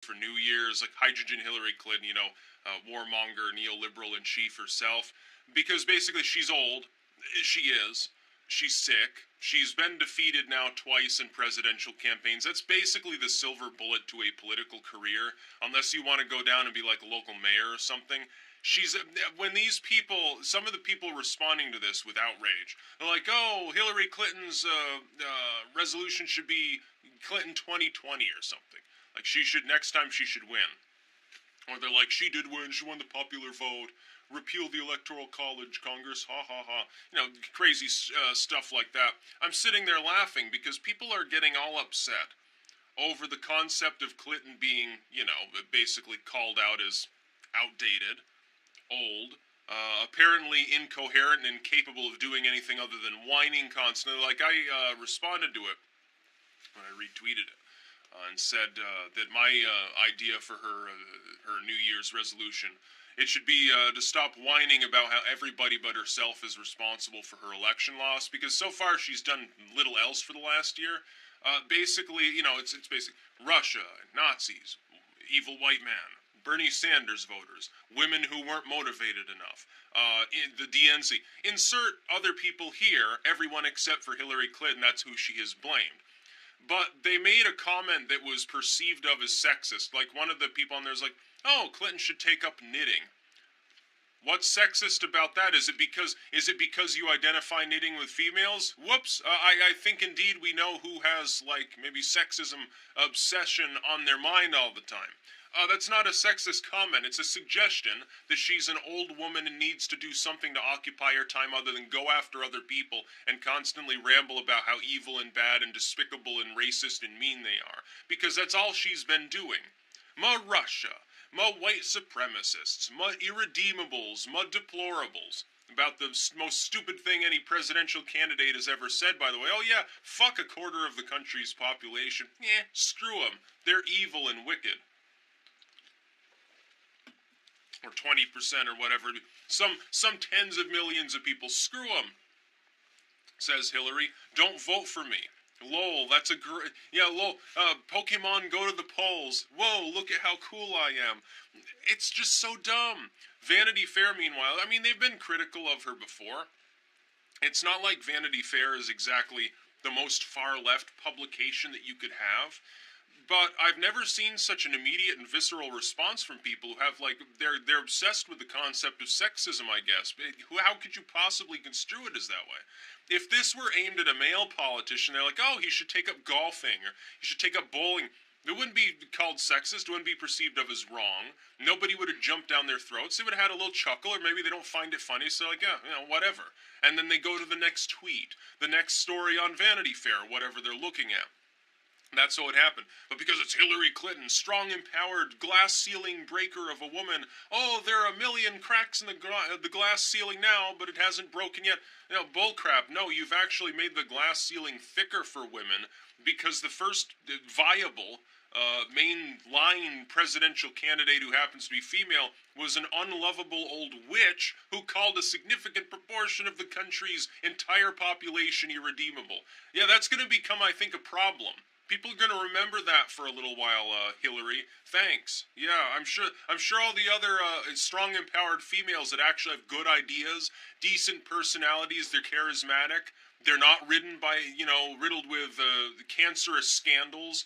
for New Year's, like hydrogen Hillary Clinton, warmonger, neoliberal in chief herself, because basically she's old. She is. She's sick. She's been defeated now twice in presidential campaigns. That's basically the silver bullet to a political career, unless you want to go down and be like a local mayor or something. When these people, some of the people responding to this with outrage, they're like, oh, Hillary Clinton's resolution should be Clinton 2020 or something. Like, next time she should win. Or they're like, she did win, she won the popular vote, repeal the Electoral College, Congress, ha ha ha. Crazy stuff like that. I'm sitting there laughing because people are getting all upset over the concept of Clinton being, basically called out as outdated, old, apparently incoherent and incapable of doing anything other than whining constantly. Like, I responded to it when I retweeted it. And said that my idea for her New Year's resolution, it should be to stop whining about how everybody but herself is responsible for her election loss, because so far she's done little else for the last year. Basically, it's basically Russia, Nazis, evil white man, Bernie Sanders voters, women who weren't motivated enough, the DNC. Insert other people here, everyone except for Hillary Clinton, that's who she has blamed. But they made a comment that was perceived of as sexist. Like, one of the people on there was like, oh, Clinton should take up knitting. What's sexist about that? Is it because you identify knitting with females? Whoops. I think indeed we know who has, like, maybe sexism obsession on their mind all the time. That's not a sexist comment. It's a suggestion that she's an old woman and needs to do something to occupy her time other than go after other people and constantly ramble about how evil and bad and despicable and racist and mean they are. Because that's all she's been doing. Ma Russia, ma white supremacists, ma irredeemables, ma deplorables. About the most stupid thing any presidential candidate has ever said, by the way. Oh yeah, fuck a quarter of the country's population. Screw them. They're evil and wicked. Or 20% or whatever. Some tens of millions of people. Screw them, says Hillary. Don't vote for me. Lol, that's a great... Yeah, lol, Pokemon go to the polls. Whoa, look at how cool I am. It's just so dumb. Vanity Fair, meanwhile, I mean, they've been critical of her before. It's not like Vanity Fair is exactly the most far-left publication that you could have. But I've never seen such an immediate and visceral response from people who have, like, they're obsessed with the concept of sexism, I guess. How could you possibly construe it as that way? If this were aimed at a male politician, they're like, oh, he should take up golfing, or he should take up bowling. It wouldn't be called sexist, it wouldn't be perceived of as wrong. Nobody would have jumped down their throats. They would have had a little chuckle, or maybe they don't find it funny, so like, yeah, whatever. And then they go to the next tweet, the next story on Vanity Fair, whatever they're looking at. That's what would happen. But because it's Hillary Clinton, strong, empowered, glass ceiling breaker of a woman, oh, there are a million cracks in the glass ceiling now, but it hasn't broken yet. Bullcrap. No, you've actually made the glass ceiling thicker for women because the first viable mainline presidential candidate who happens to be female was an unlovable old witch who called a significant proportion of the country's entire population irredeemable. Yeah, that's going to become, I think, a problem. People are going to remember that for a little while, Hillary. Thanks. Yeah, I'm sure all the other strong, empowered females that actually have good ideas, decent personalities, they're charismatic, they're not riddled with cancerous scandals,